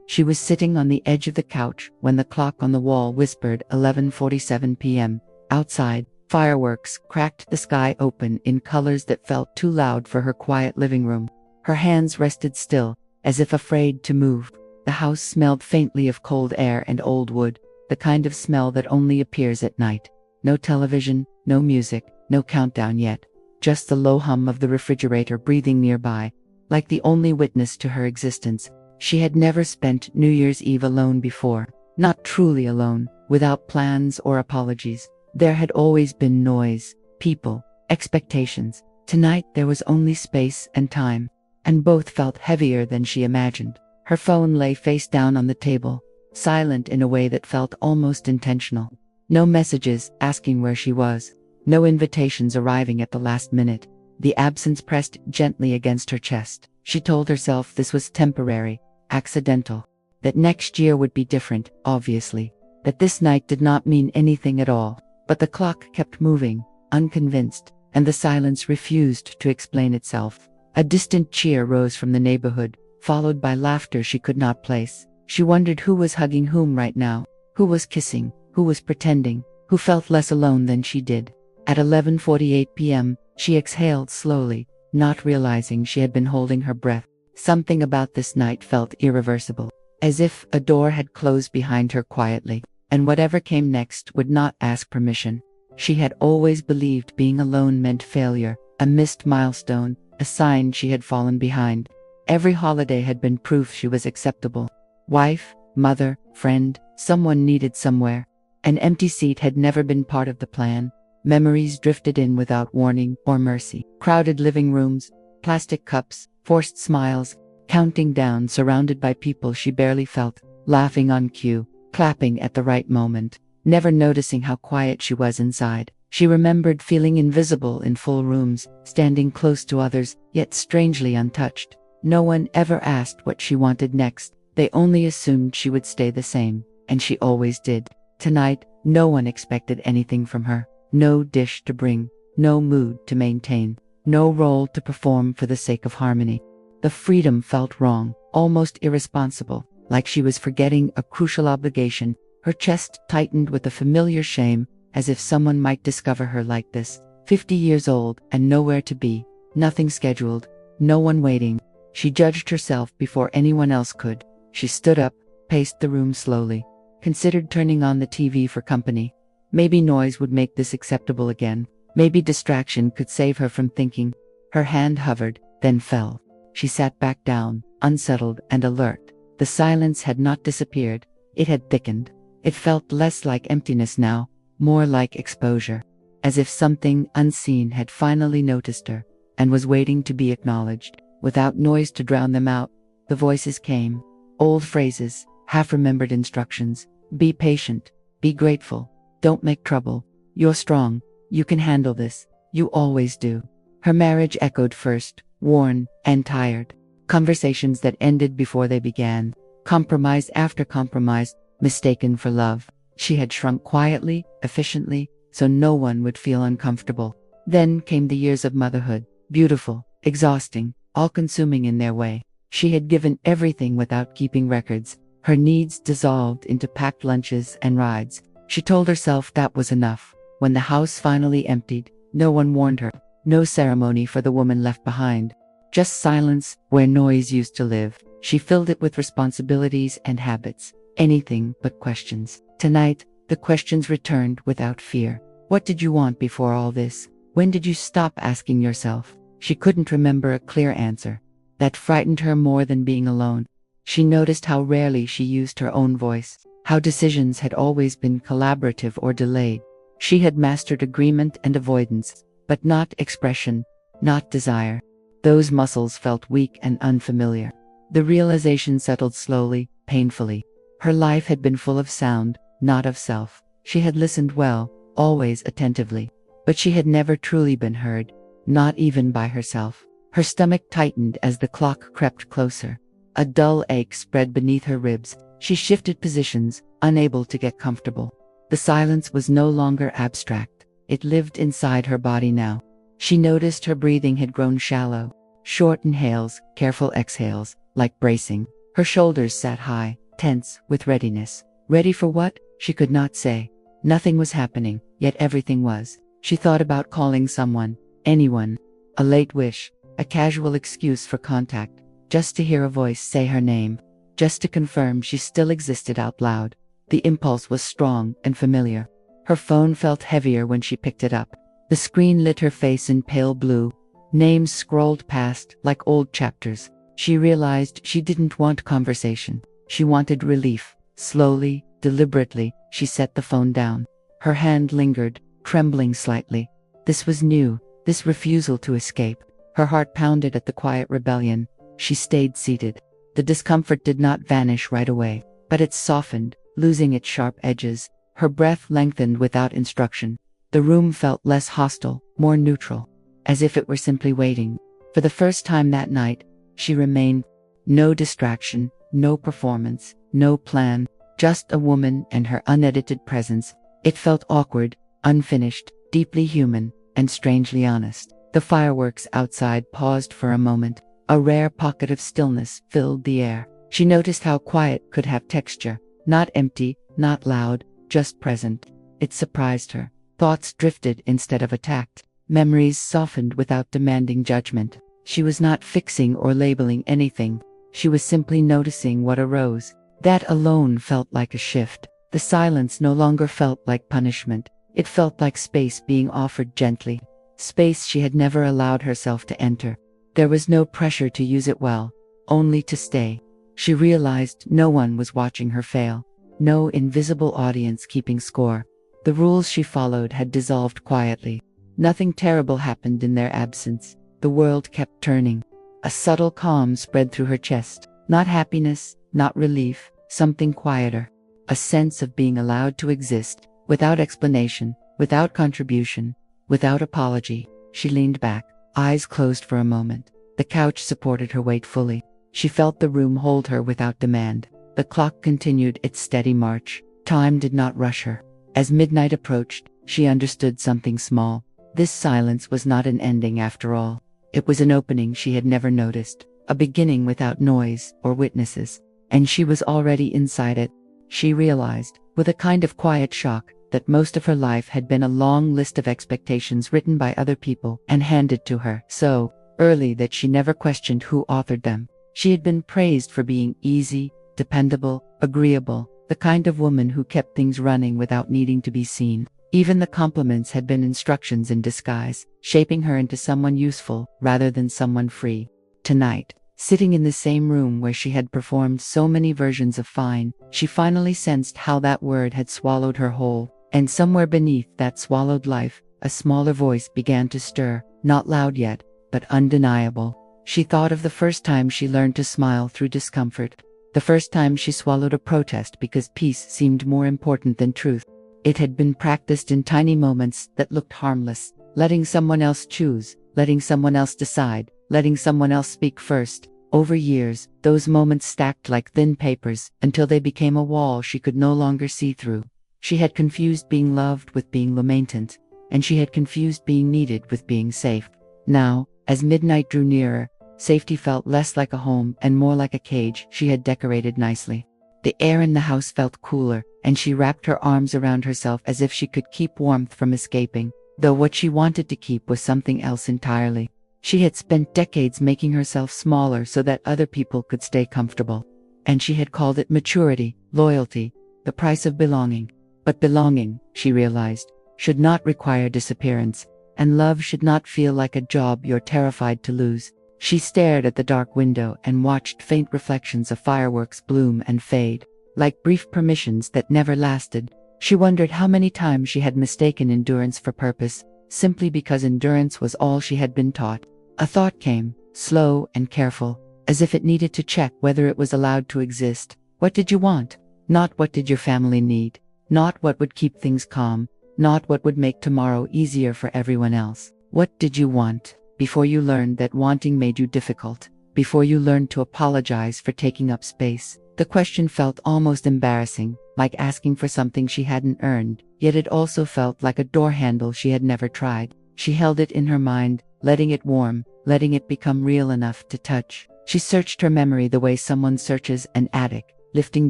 She was sitting on the edge of the couch when the clock on the wall whispered 11:47 p.m. Outside, fireworks cracked the sky open in colors that felt too loud for her quiet living room. Her hands rested still, as if afraid to move. The house smelled faintly of cold air and old wood, the kind of smell that only appears at night. No television, no music, no countdown yet. Just the low hum of the refrigerator breathing nearby, like the only witness to her existence. She had never spent New Year's Eve alone before. Not truly alone, without plans or apologies. There had always been noise, people, expectations. Tonight there was only space and time, and both felt heavier than she imagined. Her phone lay face down on the table, silent in a way that felt almost intentional. No messages asking where she was. No invitations arriving at the last minute. The absence pressed gently against her chest. She told herself this was temporary, accidental. That next year would be different, obviously. That this night did not mean anything at all. But the clock kept moving, unconvinced, and the silence refused to explain itself. A distant cheer rose from the neighborhood, followed by laughter she could not place. She wondered who was hugging whom right now, who was kissing, who was pretending, who felt less alone than she did. At 11:48 p.m., she exhaled slowly, not realizing she had been holding her breath. Something about this night felt irreversible, as if a door had closed behind her quietly, and whatever came next would not ask permission. She had always believed being alone meant failure, a missed milestone, a sign she had fallen behind. Every holiday had been proof she was acceptable. Wife, mother, friend, someone needed somewhere. An empty seat had never been part of the plan. Memories drifted in without warning or mercy. Crowded living rooms, plastic cups, forced smiles, counting down surrounded by people she barely felt, laughing on cue, clapping at the right moment, never noticing how quiet she was inside. She remembered feeling invisible in full rooms, standing close to others, yet strangely untouched. No one ever asked what she wanted next. They only assumed she would stay the same, and she always did. Tonight, no one expected anything from her. No dish to bring, no mood to maintain, no role to perform for the sake of harmony. The freedom felt wrong, almost irresponsible, like she was forgetting a crucial obligation. Her chest tightened with a familiar shame, as if someone might discover her like this, 50 years old and nowhere to be, nothing scheduled, no one waiting. She judged herself before anyone else could. She stood up, paced the room slowly, considered turning on the TV for company. Maybe noise would make this acceptable again. Maybe distraction could save her from thinking. Her hand hovered, then fell. She sat back down, unsettled and alert. The silence had not disappeared. It had thickened. It felt less like emptiness now, more like exposure. As if something unseen had finally noticed her, and was waiting to be acknowledged. Without noise to drown them out, the voices came. Old phrases, half-remembered instructions. Be patient. Be grateful. Don't make trouble. You're strong. You can handle this. You always do. Her marriage echoed first, worn and tired. Conversations that ended before they began. Compromise after compromise, mistaken for love. She had shrunk quietly, efficiently, so no one would feel uncomfortable. Then came the years of motherhood. Beautiful, exhausting, all-consuming in their way. She had given everything without keeping records. Her needs dissolved into packed lunches and rides. She told herself that was enough. When the house finally emptied, no one warned her. No ceremony for the woman left behind. Just silence where noise used to live. She filled it with responsibilities and habits. Anything but questions. Tonight, the questions returned without fear. What did you want before all this? When did you stop asking yourself? She couldn't remember a clear answer. That frightened her more than being alone. She noticed how rarely she used her own voice. How decisions had always been collaborative or delayed. She had mastered agreement and avoidance, but not expression, not desire. Those muscles felt weak and unfamiliar. The realization settled slowly, painfully. Her life had been full of sound, not of self. She had listened well, always attentively, but she had never truly been heard, not even by herself. Her stomach tightened as the clock crept closer. A dull ache spread beneath her ribs. She shifted positions, unable to get comfortable. The silence was no longer abstract. It lived inside her body now. She noticed her breathing had grown shallow. Short inhales, careful exhales, like bracing. Her shoulders sat high, tense, with readiness. Ready for what? She could not say. Nothing was happening, yet everything was. She thought about calling someone, anyone. A late wish, a casual excuse for contact, just to hear a voice say her name, just to confirm she still existed out loud. The impulse was strong and familiar. Her phone felt heavier when she picked it up. The screen lit her face in pale blue. Names scrolled past like old chapters. She realized she didn't want conversation. She wanted relief. Slowly, deliberately, she set the phone down. Her hand lingered, trembling slightly. This was new, this refusal to escape. Her heart pounded at the quiet rebellion. She stayed seated. The discomfort did not vanish right away, but it softened, losing its sharp edges. Her breath lengthened without instruction. The room felt less hostile, more neutral, as if it were simply waiting. For the first time that night, she remained. No distraction, no performance, no plan, just a woman and her unedited presence. It felt awkward, unfinished, deeply human, and strangely honest. The fireworks outside paused for a moment. A rare pocket of stillness filled the air. She noticed how quiet could have texture, not empty, not loud, just present. It surprised her. Thoughts drifted instead of attacked. Memories softened without demanding judgment. She was not fixing or labeling anything. She was simply noticing what arose. That alone felt like a shift. The silence no longer felt like punishment. It felt like space being offered gently. Space she had never allowed herself to enter. There was no pressure to use it well, only to stay. She realized no one was watching her fail. No invisible audience keeping score. The rules she followed had dissolved quietly. Nothing terrible happened in their absence. The world kept turning. A subtle calm spread through her chest. Not happiness, not relief, something quieter. A sense of being allowed to exist, without explanation, without contribution, without apology. She leaned back, eyes closed for a moment. The couch supported her weight fully. She felt the room hold her without demand. The clock continued its steady march. Time did not rush her. As midnight approached, she understood something small. This silence was not an ending after all. It was an opening she had never noticed, a beginning without noise or witnesses. And she was already inside it. She realized, with a kind of quiet shock, that most of her life had been a long list of expectations written by other people and handed to her so early that she never questioned who authored them. She had been praised for being easy, dependable, agreeable, the kind of woman who kept things running without needing to be seen. Even the compliments had been instructions in disguise, shaping her into someone useful rather than someone free. Tonight, sitting in the same room where she had performed so many versions of fine, she finally sensed how that word had swallowed her whole. And somewhere beneath that swallowed life, a smaller voice began to stir, not loud yet, but undeniable. She thought of the first time she learned to smile through discomfort. The first time she swallowed a protest because peace seemed more important than truth. It had been practiced in tiny moments that looked harmless, letting someone else choose, letting someone else decide, letting someone else speak first. Over years, those moments stacked like thin papers until they became a wall she could no longer see through. She had confused being loved with being lamentant, and she had confused being needed with being safe. Now, as midnight drew nearer, safety felt less like a home and more like a cage she had decorated nicely. The air in the house felt cooler, and she wrapped her arms around herself as if she could keep warmth from escaping, though what she wanted to keep was something else entirely. She had spent decades making herself smaller so that other people could stay comfortable. And she had called it maturity, loyalty, the price of belonging. But belonging, she realized, should not require disappearance, and love should not feel like a job you're terrified to lose. She stared at the dark window and watched faint reflections of fireworks bloom and fade, like brief permissions that never lasted. She wondered how many times she had mistaken endurance for purpose, simply because endurance was all she had been taught. A thought came, slow and careful, as if it needed to check whether it was allowed to exist. What did you want? Not what did your family need? Not what would keep things calm, not what would make tomorrow easier for everyone else. What did you want, before you learned that wanting made you difficult, before you learned to apologize for taking up space? The question felt almost embarrassing, like asking for something she hadn't earned, yet it also felt like a door handle she had never tried. She held it in her mind, letting it warm, letting it become real enough to touch. She searched her memory the way someone searches an attic, lifting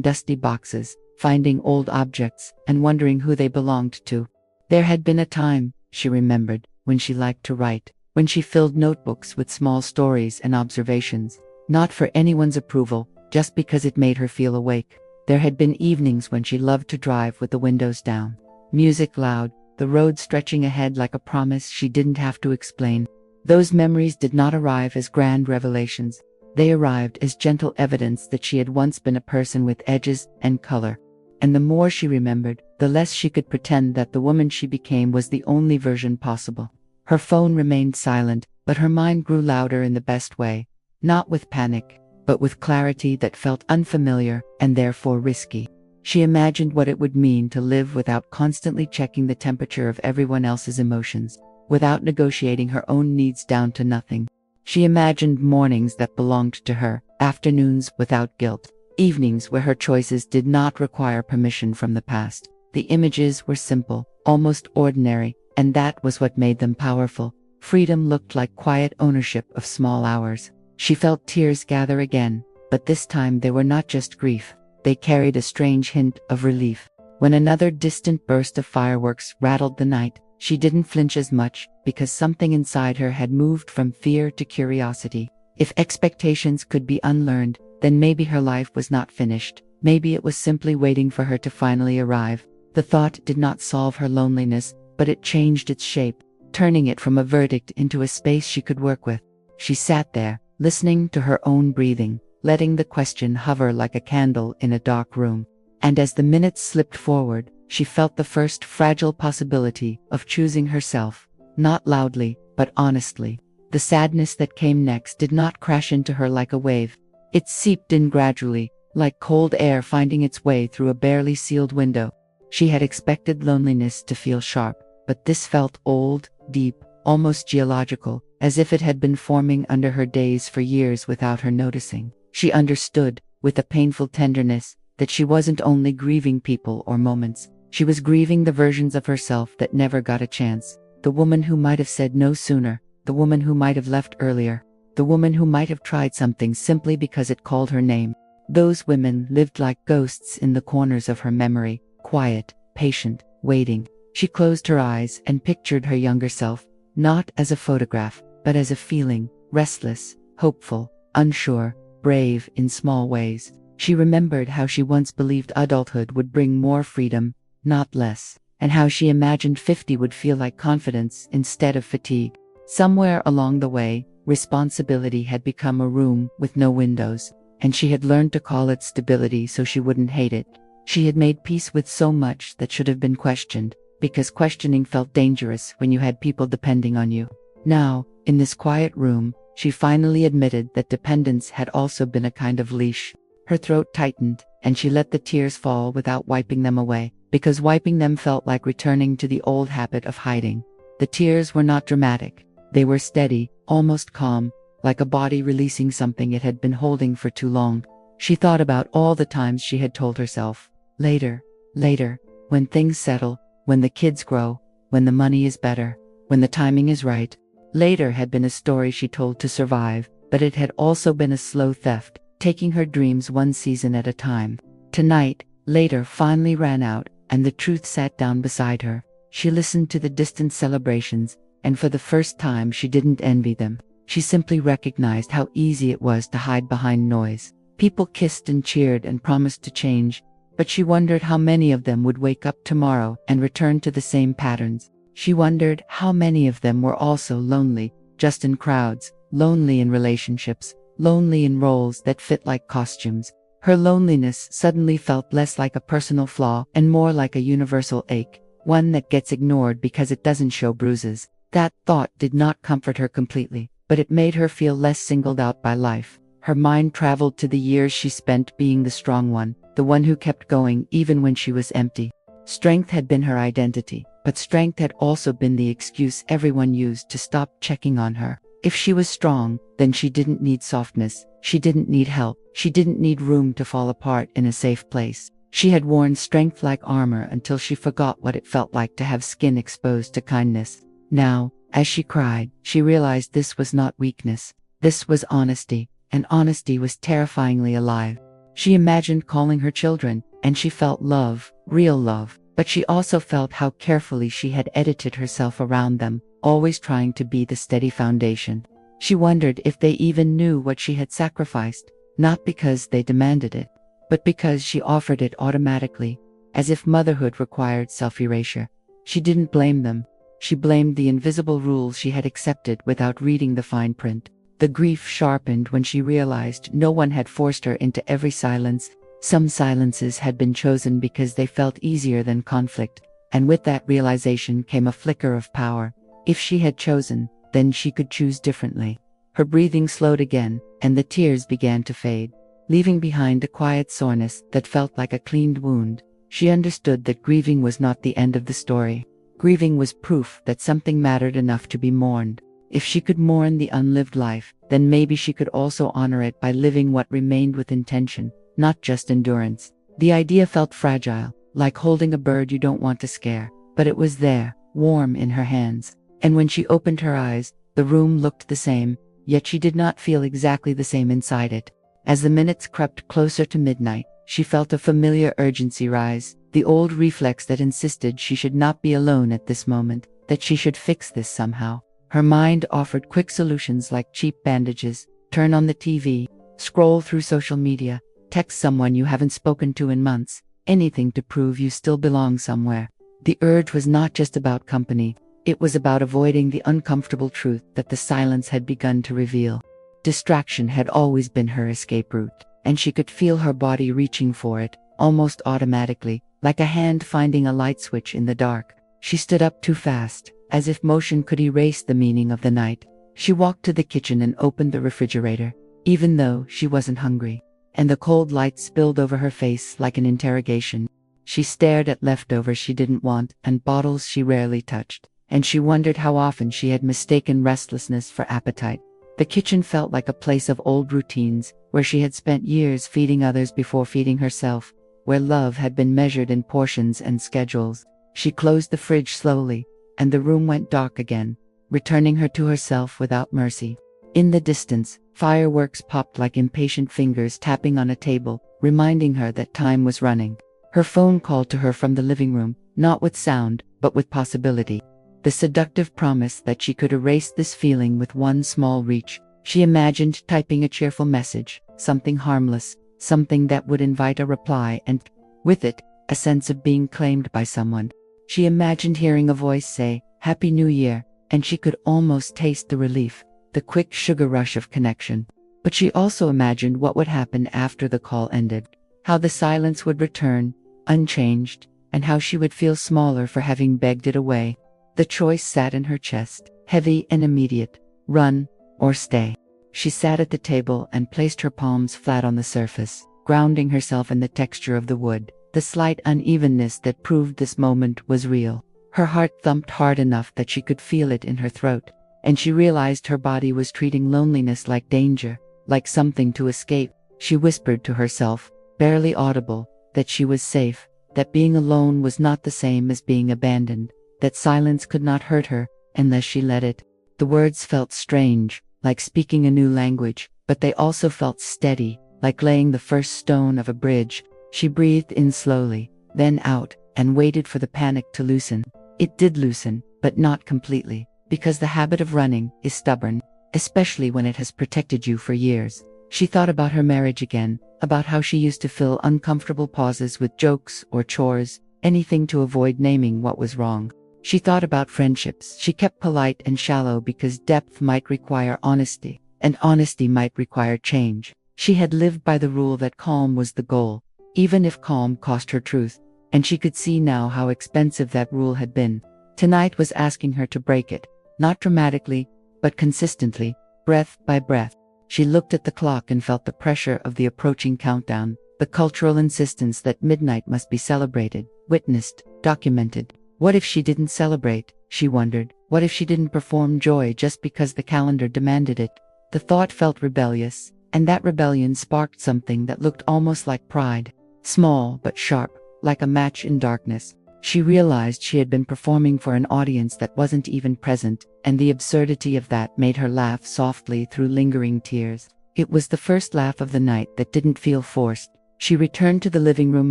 dusty boxes, finding old objects, and wondering who they belonged to. There had been a time, she remembered, when she liked to write, when she filled notebooks with small stories and observations, not for anyone's approval, just because it made her feel awake. There had been evenings when she loved to drive with the windows down, music loud, the road stretching ahead like a promise she didn't have to explain. Those memories did not arrive as grand revelations. They arrived as gentle evidence that she had once been a person with edges and color. And the more she remembered, the less she could pretend that the woman she became was the only version possible. Her phone remained silent, but her mind grew louder in the best way, not with panic, but with clarity that felt unfamiliar and therefore risky. She imagined what it would mean to live without constantly checking the temperature of everyone else's emotions, without negotiating her own needs down to nothing. She imagined mornings that belonged to her, afternoons without guilt, evenings where her choices did not require permission from the past. The images were simple, almost ordinary, and that was what made them powerful. Freedom looked like quiet ownership of small hours. She felt tears gather again, but this time they were not just grief. They carried a strange hint of relief. When another distant burst of fireworks rattled the night, she didn't flinch as much, because something inside her had moved from fear to curiosity. If expectations could be unlearned, then maybe her life was not finished. Maybe it was simply waiting for her to finally arrive. The thought did not solve her loneliness, but it changed its shape, turning it from a verdict into a space she could work with. She sat there, listening to her own breathing, letting the question hover like a candle in a dark room. And as the minutes slipped forward, she felt the first fragile possibility of choosing herself, not loudly, but honestly. The sadness that came next did not crash into her like a wave. It seeped in gradually, like cold air finding its way through a barely sealed window. She had expected loneliness to feel sharp, but this felt old, deep, almost geological, as if it had been forming under her days for years without her noticing. She understood, with a painful tenderness, that she wasn't only grieving people or moments. She was grieving the versions of herself that never got a chance. The woman who might have said no sooner, the woman who might have left earlier, the woman who might have tried something simply because it called her name. Those women lived like ghosts in the corners of her memory, quiet, patient, waiting. She closed her eyes and pictured her younger self, not as a photograph, but as a feeling, restless, hopeful, unsure, brave in small ways. She remembered how she once believed adulthood would bring more freedom, not less, and how she imagined 50 would feel like confidence instead of fatigue. Somewhere along the way, responsibility had become a room with no windows, and she had learned to call it stability so she wouldn't hate it. She had made peace with so much that should have been questioned, because questioning felt dangerous when you had people depending on you. Now, in this quiet room, she finally admitted that dependence had also been a kind of leash. Her throat tightened, and she let the tears fall without wiping them away, because wiping them felt like returning to the old habit of hiding. The tears were not dramatic. They were steady, almost calm, like a body releasing something it had been holding for too long. She thought about all the times she had told herself, later, later, when things settle, when the kids grow, when the money is better, when the timing is right. Later had been a story she told to survive, but it had also been a slow theft, taking her dreams one season at a time. Tonight, later finally ran out, and the truth sat down beside her. She listened to the distant celebrations, and for the first time she didn't envy them. She simply recognized how easy it was to hide behind noise. People kissed and cheered and promised to change, but she wondered how many of them would wake up tomorrow and return to the same patterns. She wondered how many of them were also lonely, just in crowds, lonely in relationships, lonely in roles that fit like costumes. Her loneliness suddenly felt less like a personal flaw and more like a universal ache, one that gets ignored because it doesn't show bruises. That thought did not comfort her completely, but it made her feel less singled out by life. Her mind traveled to the years she spent being the strong one, the one who kept going even when she was empty. Strength had been her identity, but strength had also been the excuse everyone used to stop checking on her. If she was strong, then she didn't need softness, she didn't need help, she didn't need room to fall apart in a safe place. She had worn strength like armor until she forgot what it felt like to have skin exposed to kindness. Now, as she cried, she realized this was not weakness. This was honesty. and honesty was terrifyingly alive. She imagined calling her children, and she felt love, real love, but she also felt how carefully she had edited herself around them, always trying to be the steady foundation. She wondered if they even knew what she had sacrificed, not because they demanded it, but because she offered it automatically, as if motherhood required self-erasure. She didn't blame them. She blamed the invisible rules she had accepted without reading the fine print. The grief sharpened when she realized no one had forced her into every silence. Some silences had been chosen because they felt easier than conflict, and with that realization came a flicker of power. If she had chosen, then she could choose differently. Her breathing slowed again, and the tears began to fade, leaving behind a quiet soreness that felt like a cleaned wound. She understood that grieving was not the end of the story. Grieving was proof that something mattered enough to be mourned. If she could mourn the unlived life, then maybe she could also honor it by living what remained with intention, not just endurance. The idea felt fragile, like holding a bird you don't want to scare, but it was there, warm in her hands. And when she opened her eyes, the room looked the same, yet she did not feel exactly the same inside it. As the minutes crept closer to midnight, she felt a familiar urgency rise, the old reflex that insisted she should not be alone at this moment, that she should fix this somehow. Her mind offered quick solutions like cheap bandages, turn on the TV, scroll through social media, text someone you haven't spoken to in months, anything to prove you still belong somewhere. The urge was not just about company. It was about avoiding the uncomfortable truth that the silence had begun to reveal. Distraction had always been her escape route, and she could feel her body reaching for it, almost automatically, like a hand finding a light switch in the dark. She stood up too fast, as if motion could erase the meaning of the night. She walked to the kitchen and opened the refrigerator, even though she wasn't hungry, and the cold light spilled over her face like an interrogation. She stared at leftovers she didn't want and bottles she rarely touched, and she wondered how often she had mistaken restlessness for appetite. The kitchen felt like a place of old routines, where she had spent years feeding others before feeding herself, where love had been measured in portions and schedules. She closed the fridge slowly, and the room went dark again, returning her to herself without mercy. In the distance, fireworks popped like impatient fingers tapping on a table, reminding her that time was running. Her phone called to her from the living room, not with sound, but with possibility. The seductive promise that she could erase this feeling with one small reach. She imagined typing a cheerful message, something harmless, something that would invite a reply and, with it, a sense of being claimed by someone. She imagined hearing a voice say, "Happy New Year," and she could almost taste the relief, the quick sugar rush of connection. But she also imagined what would happen after the call ended, how the silence would return, unchanged, and how she would feel smaller for having begged it away. The choice sat in her chest, heavy and immediate: run or stay. She sat at the table and placed her palms flat on the surface, grounding herself in the texture of the wood, the slight unevenness that proved this moment was real. Her heart thumped hard enough that she could feel it in her throat, and she realized her body was treating loneliness like danger, like something to escape. She whispered to herself, barely audible, that she was safe, that being alone was not the same as being abandoned, that silence could not hurt her unless she let it. The words felt strange, like speaking a new language, but they also felt steady, like laying the first stone of a bridge. She breathed in slowly, then out, and waited for the panic to loosen. It did loosen, but not completely, because the habit of running is stubborn, especially when it has protected you for years. She thought about her marriage again, about how she used to fill uncomfortable pauses with jokes or chores, anything to avoid naming what was wrong. She thought about friendships she kept polite and shallow because depth might require honesty, and honesty might require change. She had lived by the rule that calm was the goal, even if calm cost her truth, and she could see now how expensive that rule had been. Tonight was asking her to break it, not dramatically, but consistently, breath by breath. She looked at the clock and felt the pressure of the approaching countdown, the cultural insistence that midnight must be celebrated, witnessed, documented. What if she didn't celebrate, she wondered? What if she didn't perform joy just because the calendar demanded it? The thought felt rebellious, and that rebellion sparked something that looked almost like pride, small but sharp, like a match in darkness. She realized she had been performing for an audience that wasn't even present, and the absurdity of that made her laugh softly through lingering tears. It was the first laugh of the night that didn't feel forced. She returned to the living room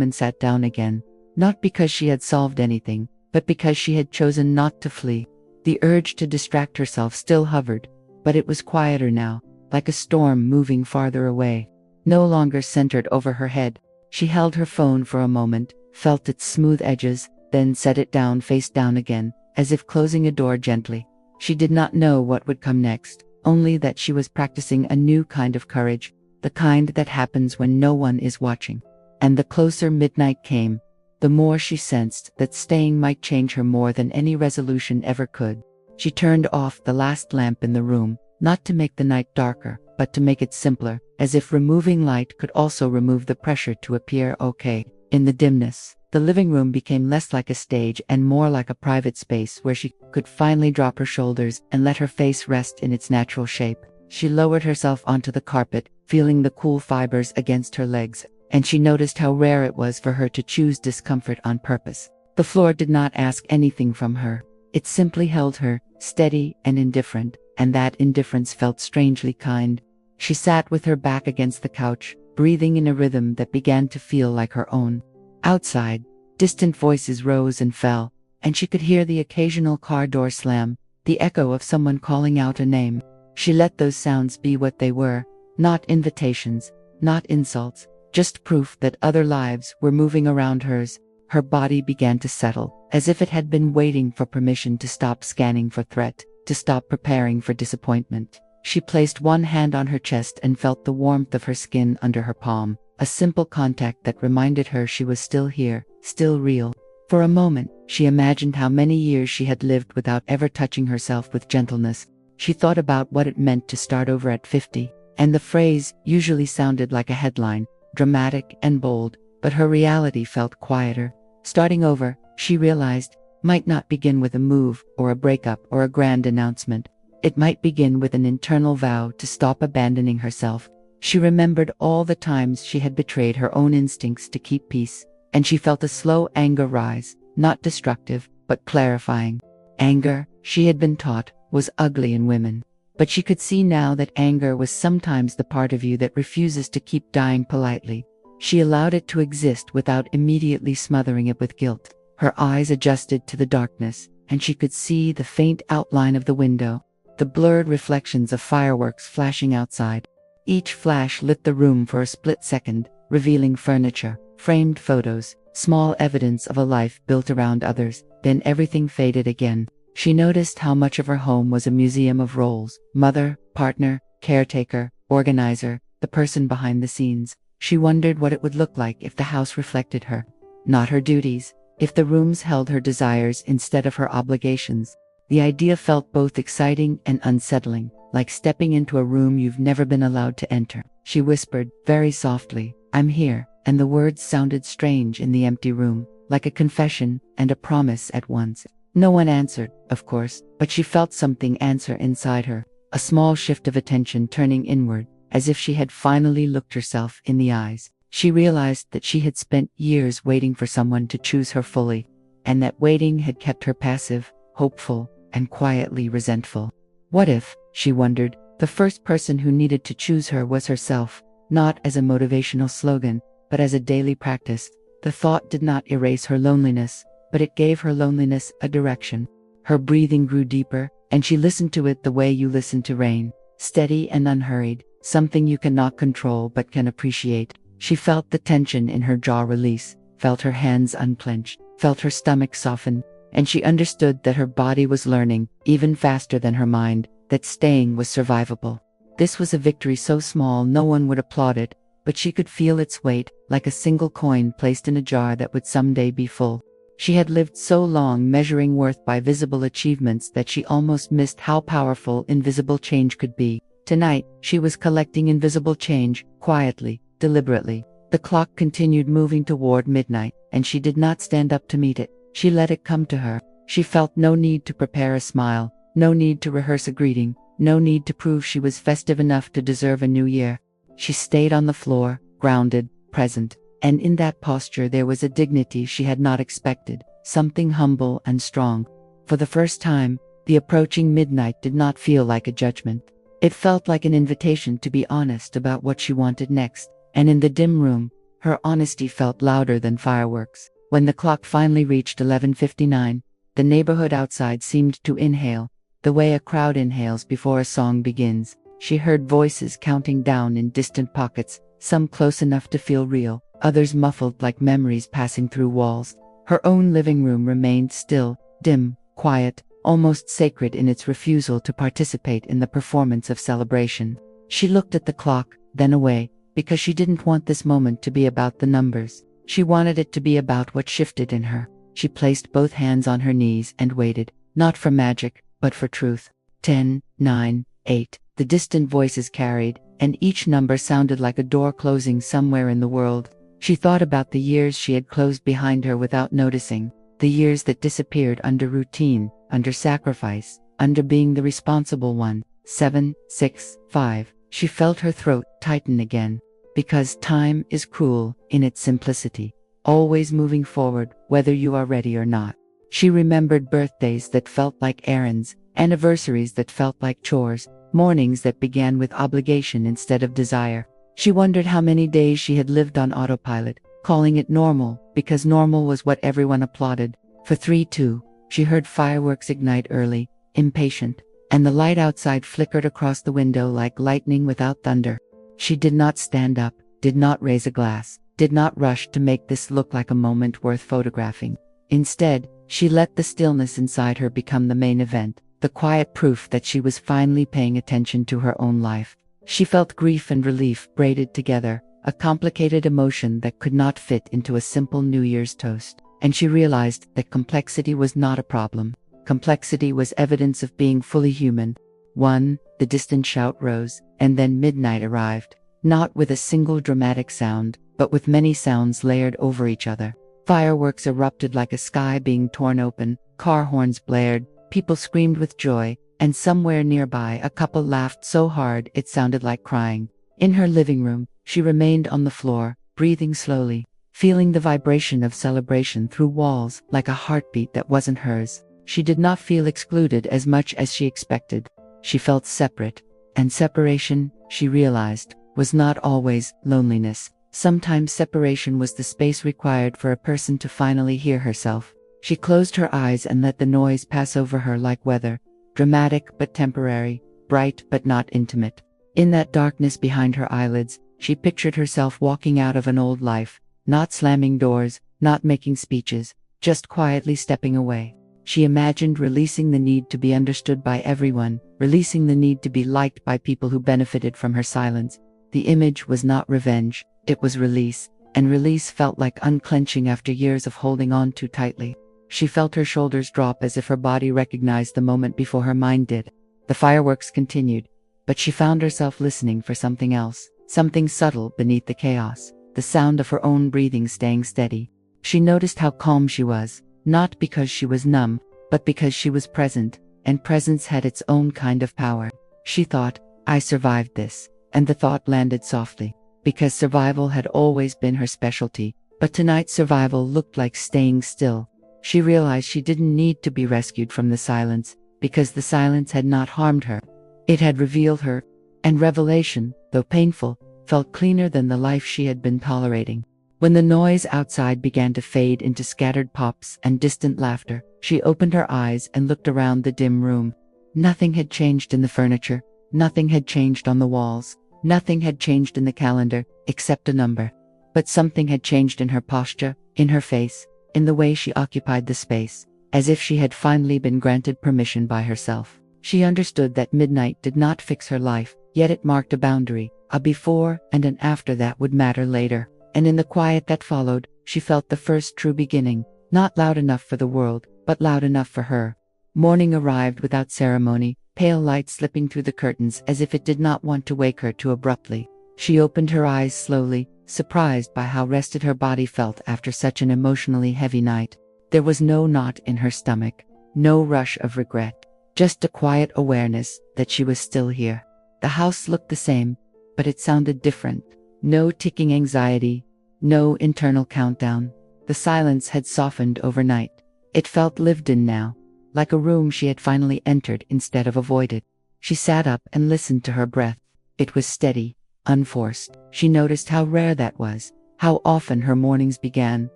and sat down again, not because she had solved anything, but because she had chosen not to flee. The urge to distract herself still hovered, but it was quieter now, like a storm moving farther away, no longer centered over her head. She held her phone for a moment, felt its smooth edges, then set it down face down again, as if closing a door gently. She did not know what would come next, only that she was practicing a new kind of courage, the kind that happens when no one is watching. And the closer midnight came, the more she sensed that staying might change her more than any resolution ever could. She turned off the last lamp in the room, not to make the night darker, but to make it simpler, as if removing light could also remove the pressure to appear okay. In the dimness, the living room became less like a stage and more like a private space where she could finally drop her shoulders and let her face rest in its natural shape. She lowered herself onto the carpet, feeling the cool fibers against her legs, and she noticed how rare it was for her to choose discomfort on purpose. The floor did not ask anything from her. It simply held her, steady and indifferent, and that indifference felt strangely kind. She sat with her back against the couch, breathing in a rhythm that began to feel like her own. Outside, distant voices rose and fell, and she could hear the occasional car door slam, the echo of someone calling out a name. She let those sounds be what they were, not invitations, not insults, just proof that other lives were moving around hers. Her body began to settle, as if it had been waiting for permission to stop scanning for threat, to stop preparing for disappointment. She placed one hand on her chest and felt the warmth of her skin under her palm, a simple contact that reminded her she was still here, still real. For a moment, she imagined how many years she had lived without ever touching herself with gentleness. She thought about what it meant to start over at 50, and the phrase usually sounded like a headline, dramatic and bold, but her reality felt quieter. Starting over, she realized, might not begin with a move or a breakup or a grand announcement. It might begin with an internal vow to stop abandoning herself. She remembered all the times she had betrayed her own instincts to keep peace, and she felt a slow anger rise, not destructive, but clarifying. Anger, she had been taught, was ugly in women. But she could see now that anger was sometimes the part of you that refuses to keep dying politely. She allowed it to exist without immediately smothering it with guilt. Her eyes adjusted to the darkness, and she could see the faint outline of the window, the blurred reflections of fireworks flashing outside. Each flash lit the room for a split second, revealing furniture, framed photos, small evidence of a life built around others. Then everything faded again. She noticed how much of her home was a museum of roles: mother, partner, caretaker, organizer, the person behind the scenes. She wondered what it would look like if the house reflected her, not her duties, if the rooms held her desires instead of her obligations. The idea felt both exciting and unsettling, like stepping into a room you've never been allowed to enter. She whispered, very softly, "I'm here," and the words sounded strange in the empty room, like a confession and a promise at once. No one answered, of course, but she felt something answer inside her, a small shift of attention turning inward, as if she had finally looked herself in the eyes. She realized that she had spent years waiting for someone to choose her fully, and that waiting had kept her passive, hopeful, and quietly resentful. What if, she wondered, the first person who needed to choose her was herself, not as a motivational slogan, but as a daily practice? The thought did not erase her loneliness, but it gave her loneliness a direction. Her breathing grew deeper, and she listened to it the way you listen to rain, steady and unhurried, something you cannot control but can appreciate. She felt the tension in her jaw release, felt her hands unclench, felt her stomach soften, and she understood that her body was learning, even faster than her mind, that staying was survivable. This was a victory so small no one would applaud it, but she could feel its weight, like a single coin placed in a jar that would someday be full. She had lived so long measuring worth by visible achievements that she almost missed how powerful invisible change could be. Tonight, she was collecting invisible change, quietly, deliberately. The clock continued moving toward midnight, and she did not stand up to meet it. She let it come to her. She felt no need to prepare a smile, no need to rehearse a greeting, no need to prove she was festive enough to deserve a new year. She stayed on the floor, grounded, present, and in that posture there was a dignity she had not expected, something humble and strong. For the first time, the approaching midnight did not feel like a judgment. It felt like an invitation to be honest about what she wanted next, and in the dim room, her honesty felt louder than fireworks. When the clock finally reached 11:59, the neighborhood outside seemed to inhale, the way a crowd inhales before a song begins. She heard voices counting down in distant pockets, some close enough to feel real, others muffled like memories passing through walls. Her own living room remained still, dim, quiet, almost sacred in its refusal to participate in the performance of celebration. She looked at the clock, then away, because she didn't want this moment to be about the numbers. She wanted it to be about what shifted in her. She placed both hands on her knees and waited, not for magic, but for truth. 10, 9, 8. The distant voices carried, and each number sounded like a door closing somewhere in the world. She thought about the years she had closed behind her without noticing, the years that disappeared under routine, under sacrifice, under being the responsible one. 7, 6, 5. She felt her throat tighten again. Because time is cruel in its simplicity, always moving forward, whether you are ready or not. She remembered birthdays that felt like errands, anniversaries that felt like chores, mornings that began with obligation instead of desire. She wondered how many days she had lived on autopilot, calling it normal, because normal was what everyone applauded. For 3-2, she heard fireworks ignite early, impatient, and the light outside flickered across the window like lightning without thunder. She did not stand up, did not raise a glass, did not rush to make this look like a moment worth photographing. Instead, she let the stillness inside her become the main event, the quiet proof that she was finally paying attention to her own life. She felt grief and relief braided together, a complicated emotion that could not fit into a simple New Year's toast. And she realized that complexity was not a problem. Complexity was evidence of being fully human. 1. The distant shout rose, and then midnight arrived, not with a single dramatic sound, but with many sounds layered over each other. Fireworks erupted like a sky being torn open, car horns blared, people screamed with joy, and somewhere nearby a couple laughed so hard it sounded like crying. In her living room, she remained on the floor, breathing slowly, feeling the vibration of celebration through walls like a heartbeat that wasn't hers. She did not feel excluded as much as she expected. She felt separate, and separation, she realized, was not always loneliness. Sometimes separation was the space required for a person to finally hear herself. She closed her eyes and let the noise pass over her like weather, dramatic but temporary, bright but not intimate. In that darkness behind her eyelids, she pictured herself walking out of an old life, not slamming doors, not making speeches, just quietly stepping away. She imagined releasing the need to be understood by everyone, releasing the need to be liked by people who benefited from her silence. The image was not revenge, it was release, and release felt like unclenching after years of holding on too tightly. She felt her shoulders drop as if her body recognized the moment before her mind did. The fireworks continued, but she found herself listening for something else, something subtle beneath the chaos, the sound of her own breathing staying steady. She noticed how calm she was, not because she was numb, but because she was present, and presence had its own kind of power. She thought, I survived this, and the thought landed softly, because survival had always been her specialty, but tonight survival looked like staying still. She realized she didn't need to be rescued from the silence, because the silence had not harmed her. It had revealed her, and revelation, though painful, felt cleaner than the life she had been tolerating. When the noise outside began to fade into scattered pops and distant laughter, she opened her eyes and looked around the dim room. Nothing had changed in the furniture, nothing had changed on the walls, nothing had changed in the calendar, except a number. But something had changed in her posture, in her face, in the way she occupied the space, as if she had finally been granted permission by herself. She understood that midnight did not fix her life, yet it marked a boundary, a before and an after that would matter later. And in the quiet that followed, she felt the first true beginning, not loud enough for the world, but loud enough for her. Morning arrived without ceremony, pale light slipping through the curtains as if it did not want to wake her too abruptly. She opened her eyes slowly, surprised by how rested her body felt after such an emotionally heavy night. There was no knot in her stomach, no rush of regret, just a quiet awareness that she was still here. The house looked the same, but it sounded different. No ticking anxiety, no internal countdown. The silence had softened overnight. It felt lived in now, like a room she had finally entered instead of avoided. She sat up and listened to her breath. It was steady, unforced. She noticed how rare that was, how often her mornings began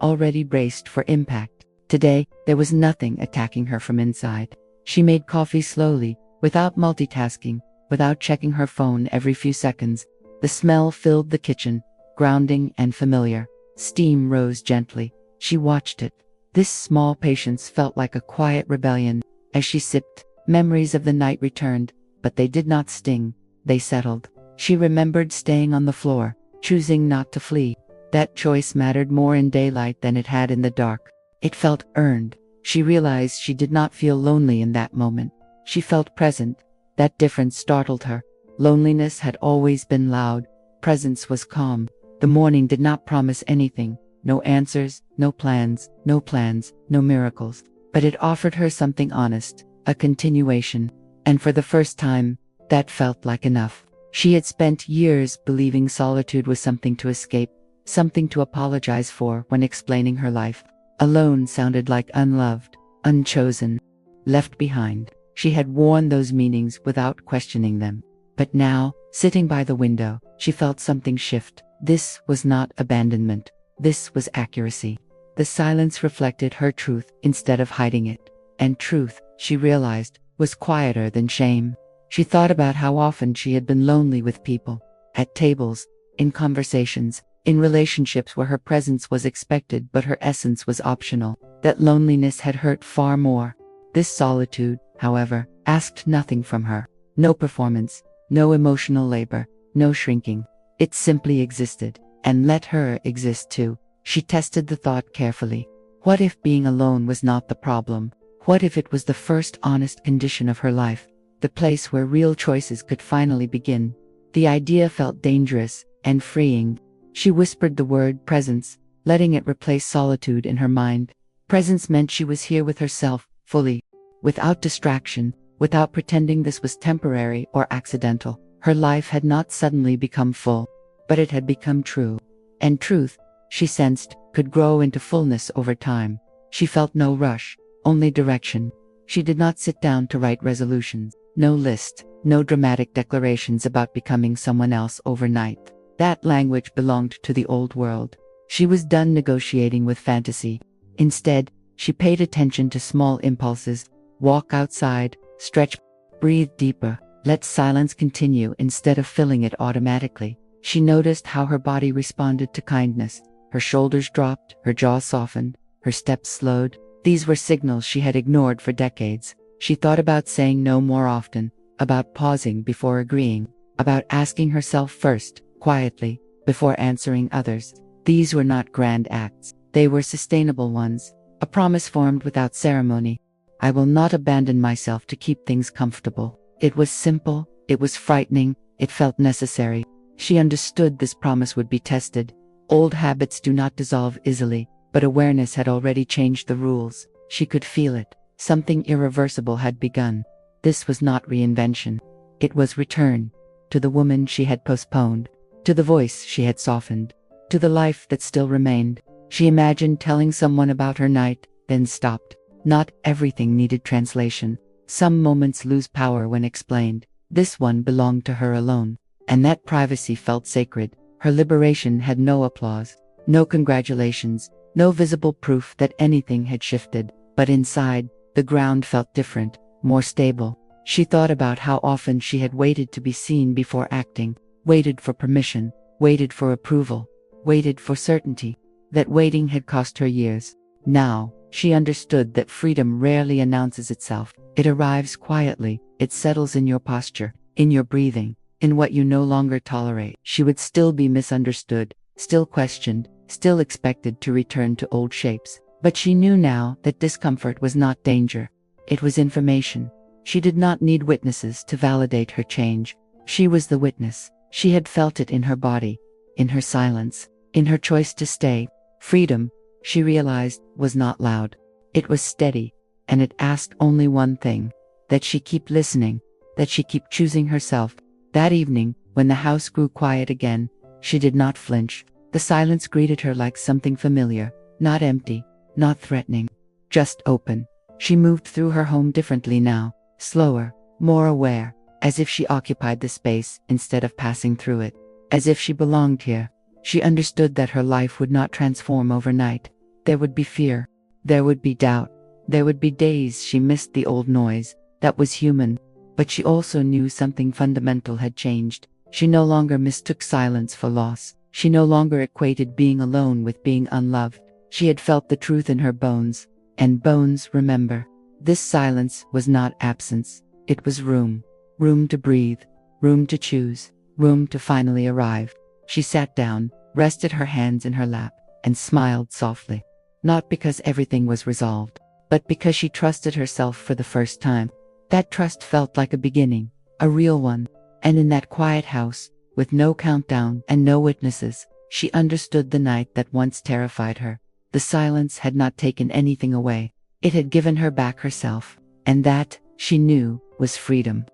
already braced for impact. Today, there was nothing attacking her from inside. She made coffee slowly, without multitasking, without checking her phone every few seconds. The smell filled the kitchen, grounding and familiar. Steam rose gently. She watched it. This small patience felt like a quiet rebellion. As she sipped, memories of the night returned, but they did not sting. They settled. She remembered staying on the floor, choosing not to flee. That choice mattered more in daylight than it had in the dark. It felt earned. She realized she did not feel lonely in that moment. She felt present. That difference startled her. Loneliness had always been loud. Presence was calm. The morning did not promise anything. No answers, no plans, no miracles. But it offered her something honest, a continuation. And for the first time, that felt like enough. She had spent years believing solitude was something to escape, something to apologize for when explaining her life. Alone sounded like unloved, unchosen, left behind. She had worn those meanings without questioning them. But now, sitting by the window, she felt something shift. This was not abandonment. This was accuracy. The silence reflected her truth instead of hiding it. And truth, she realized, was quieter than shame. She thought about how often she had been lonely with people, at tables, in conversations, in relationships where her presence was expected but her essence was optional. That loneliness had hurt far more. This solitude, however, asked nothing from her. No performance, no emotional labor, no shrinking. It simply existed, and let her exist too. She tested the thought carefully. What if being alone was not the problem? What if it was the first honest condition of her life? The place where real choices could finally begin. The idea felt dangerous and freeing. She whispered the word presence, letting it replace solitude in her mind. Presence meant she was here with herself, fully, without distraction, without pretending this was temporary or accidental. Her life had not suddenly become full, but it had become true. And truth, she sensed, could grow into fullness over time. She felt no rush, only direction. She did not sit down to write resolutions. No list, no dramatic declarations about becoming someone else overnight. That language belonged to the old world. She was done negotiating with fantasy. Instead, she paid attention to small impulses. Walk outside, stretch, breathe deeper, let silence continue instead of filling it automatically. She noticed how her body responded to kindness. Her shoulders dropped, her jaw softened, her steps slowed. These were signals she had ignored for decades. She thought about saying no more often, about pausing before agreeing, about asking herself first, quietly, before answering others. These were not grand acts. They were sustainable ones, a promise formed without ceremony. I will not abandon myself to keep things comfortable. It was simple, it was frightening, it felt necessary. She understood this promise would be tested. Old habits do not dissolve easily, but awareness had already changed the rules. She could feel it. Something irreversible had begun. This was not reinvention. It was return. To the woman she had postponed. To the voice she had softened. To the life that still remained. She imagined telling someone about her night, then stopped. Not everything needed translation. Some moments lose power when explained. This one belonged to her alone. And that privacy felt sacred. Her liberation had no applause, no congratulations, no visible proof that anything had shifted. But inside, the ground felt different, more stable. She thought about how often she had waited to be seen before acting, waited for permission, waited for approval, waited for certainty. That waiting had cost her years. Now, she understood that freedom rarely announces itself. It arrives quietly, it settles in your posture, in your breathing, in what you no longer tolerate. She would still be misunderstood, still questioned, still expected to return to old shapes. But she knew now that discomfort was not danger. It was information. She did not need witnesses to validate her change. She was the witness. She had felt it in her body, in her silence, in her choice to stay. Freedom, she realized, was not loud. It was steady, and it asked only one thing: that she keep listening, that she keep choosing herself. That evening, when the house grew quiet again, she did not flinch. The silence greeted her like something familiar, not empty, not threatening, just open. She moved through her home differently now, slower, more aware. as if she occupied the space instead of passing through it, as if she belonged here. She understood that her life would not transform overnight. There would be fear. There would be doubt. There would be days she missed the old noise. That was human. But she also knew something fundamental had changed. She no longer mistook silence for loss. She no longer equated being alone with being unloved. She had felt the truth in her bones. And bones remember. This silence was not absence. It was room. Room to breathe. Room to choose. Room to finally arrive. She sat down, rested her hands in her lap, and smiled softly. Not because everything was resolved, but because she trusted herself for the first time. That trust felt like a beginning, a real one. And in that quiet house, with no countdown and no witnesses, she understood the night that once terrified her. The silence had not taken anything away. It had given her back herself. And that, she knew, was freedom.